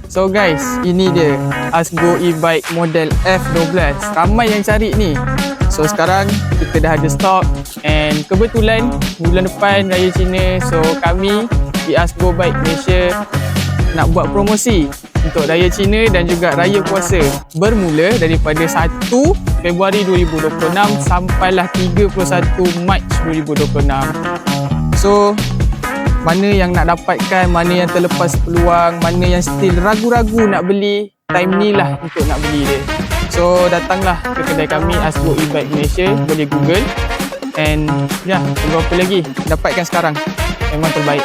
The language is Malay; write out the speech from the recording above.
So guys, ini dia Azgo e-bike model F12. Ramai yang cari ni. So sekarang kita dah ada stok, and kebetulan bulan depan Raya Cina, so kami di Azgo Bike Malaysia nak buat promosi untuk Raya Cina dan juga Raya Puasa, bermula daripada 1 Februari 2026 sampailah 31 Mac 2026. So mana yang nak dapatkan, mana yang terlepas peluang, mana yang still ragu-ragu nak beli, time ni lah untuk nak beli dia. So datanglah ke kedai kami Azgo e-bike Malaysia, boleh Google, and ya, tunggu apa lagi, dapatkan sekarang, memang terbaik.